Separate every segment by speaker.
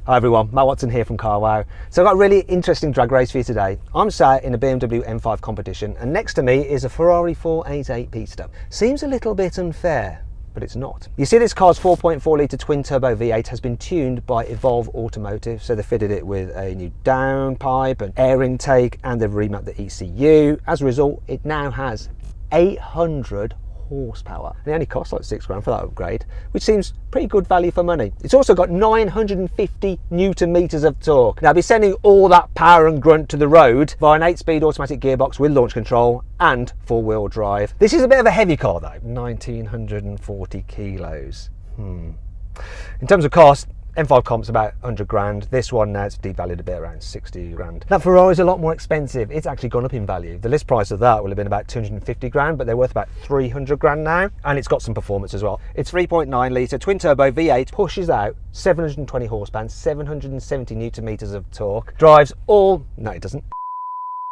Speaker 1: Hi everyone, Matt Watson here from carwow. So I've got a really interesting drag race for you today. I'm sat in a BMW M5 competition and next to me is a Ferrari 488 Pista. Seems a little bit unfair, but it's not. You see, this car's 4.4 litre twin turbo V8 has been tuned by Evolve Automotive, so they fitted it with a new downpipe and air intake and they've remapped the ECU. As a result, it now has 800 horsepower and it only costs like £6 for that upgrade, which seems pretty good value for money. It's also got 950 newton meters of torque. Now, I'll be sending all that power and grunt to the road via an 8-speed automatic gearbox with launch control and 4-wheel drive. This is a bit of a heavy car though, 1940 kilos. In terms of cost, M5 comp's about 100 grand. This one now it's devalued a bit, around 60 grand. That Ferrari's a lot more expensive. It's actually gone up in value. The list price of that will have been about 250 grand, but they're worth about 300 grand now. And it's got some performance as well. It's 3.9 litre twin turbo V8, pushes out 720 horsepower, 770 newton meters of torque. Drives all, no it doesn't.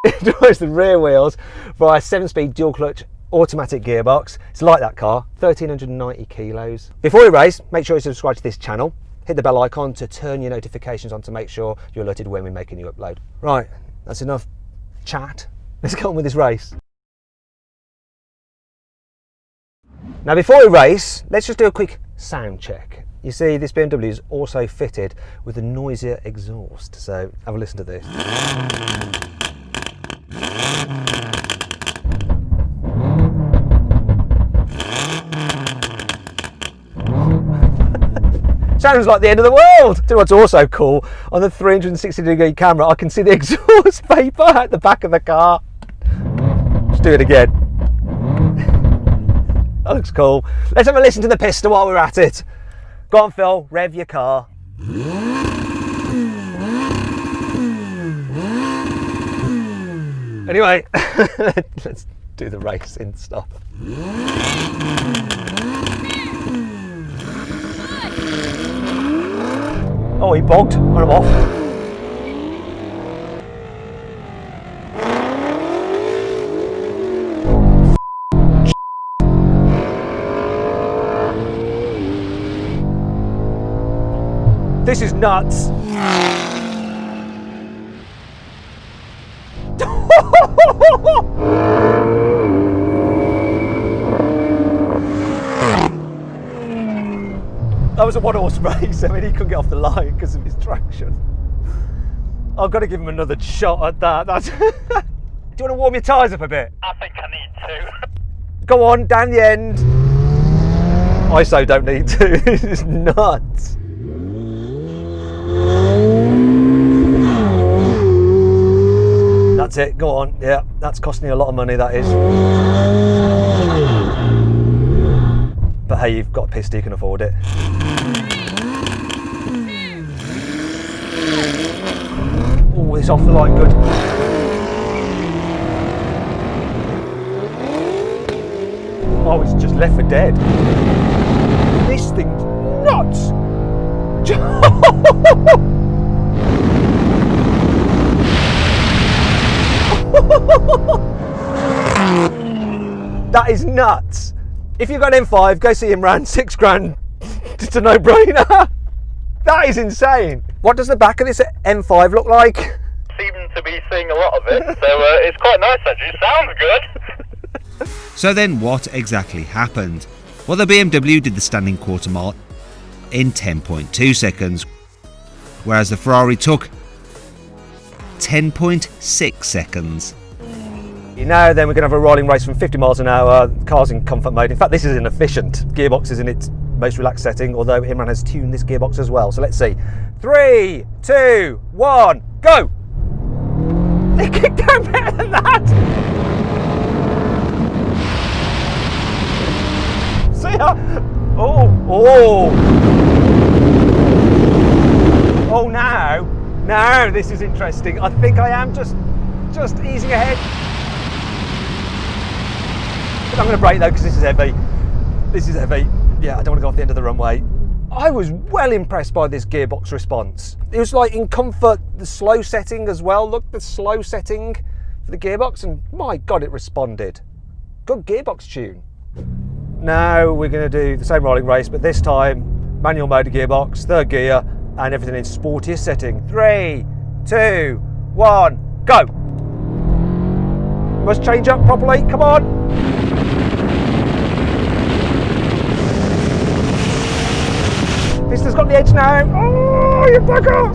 Speaker 1: It drives the rear wheels via 7-speed dual clutch automatic gearbox. It's like that car, 1390 kilos. Before we race, make sure you subscribe to this channel. Hit the bell icon to turn your notifications on to make sure you're alerted when we make a new upload. Right, that's enough chat. Let's get on with this race. Now before we race, let's just do a quick sound check. You see, this BMW is also fitted with a noisier exhaust, so have a listen to this. Sounds like the end of the world. Do you know what's also cool? On the 360-degree camera, I can see the exhaust vapour at the back of the car. Let's do it again. That looks cool. Let's have a listen to the pista while we're at it. Go on, Phil, rev your car. Anyway, let's do the racing stuff. Oh, he bogged. Run him off. This is nuts. That was a one-horse race. I mean, he couldn't get off the line because of his traction. I've got to give him another shot at that. That's do you want to warm your tyres up a bit?
Speaker 2: I think I need to.
Speaker 1: Go on, down the end. I so don't need to. This is nuts. That's it, go on. Yeah, that's costing you a lot of money, that is. But hey, you've got a pista, you can afford it. Oh, it's off the line good. Oh, it's just left for dead. This thing's nuts. That is nuts. If you've got an M5, go see him round, 6 grand. It's a no-brainer. That is insane. What does the back of this M5 look like?
Speaker 2: Seem to be seeing a lot of it, so it's quite nice actually. Sounds good.
Speaker 3: So then what exactly happened? Well, the BMW did the standing quarter mile in 10.2 seconds, whereas the Ferrari took 10.6 seconds.
Speaker 1: Now then we're going to have a rolling race from 50 miles an hour, car's in comfort mode. In fact, this is inefficient. Gearbox is in its most relaxed setting, although Imran has tuned this gearbox as well. So let's see. 3, 2, 1, go! It kicked down better than that! See ya! Oh! Oh, now this is interesting. I think I am just easing ahead. But I'm going to brake though because this is heavy. This is heavy. Yeah, I don't want to go off the end of the runway. I was well impressed by this gearbox response. It was like in comfort, the slow setting as well. Look, the slow setting for the gearbox, and my God, it responded. Good gearbox tune. Now we're going to do the same rolling race, but this time manual motor gearbox, third gear, and everything in sportiest setting. 3, 2, 1, go! Must change up properly, come on! Pista's got the edge now. Oh, you bugger!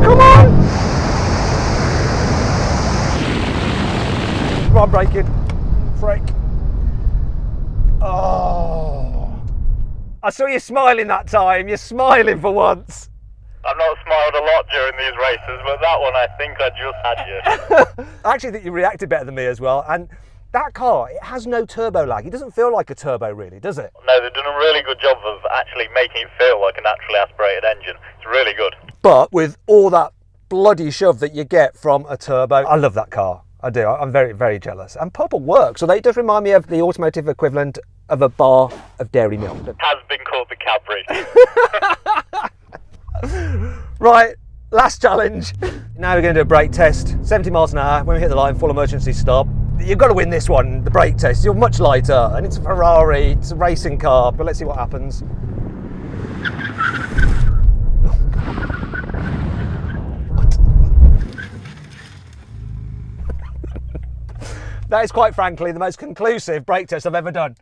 Speaker 1: Come on! Come on, braking. Frick. Oh. I saw you smiling that time. You're smiling for once.
Speaker 2: I've not smiled a lot during these races, but that one I think I just had you.
Speaker 1: I actually think you reacted better than me as well. And that car, it has no turbo lag. It doesn't feel like a turbo really, does it?
Speaker 2: No, they've done a really good job of actually making it feel like a naturally aspirated engine. It's really good.
Speaker 1: But with all that bloody shove that you get from a turbo, I love that car. I do. I'm very, very jealous. And purple works, although it does remind me of the automotive equivalent of a bar of dairy milk.
Speaker 2: It has been called the Cadbury.
Speaker 1: Right, last challenge. Now we're going to do a brake test. 70 miles an hour. When we hit the line, full emergency stop. You've got to win this one, the brake test. You're much lighter, and it's a Ferrari, it's a racing car, but let's see what happens. That is quite frankly the most conclusive brake test I've ever done.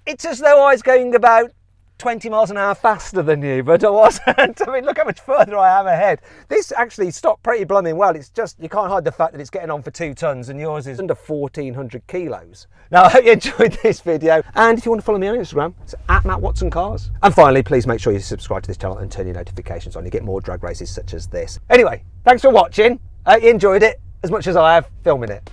Speaker 1: It's as though I was going about 20 miles an hour faster than you, but I wasn't. I mean, look how much further I am ahead. This actually stopped pretty blooming well. It's just, you can't hide the fact that it's getting on for 2 tons and yours is under 1,400 kilos. Now, I hope you enjoyed this video. And if you want to follow me on Instagram, it's @MattWatsonCars. And finally, please make sure you subscribe to this channel and turn your notifications on. You get more drag races such as this. Anyway, thanks for watching. I hope you enjoyed it as much as I have filming it.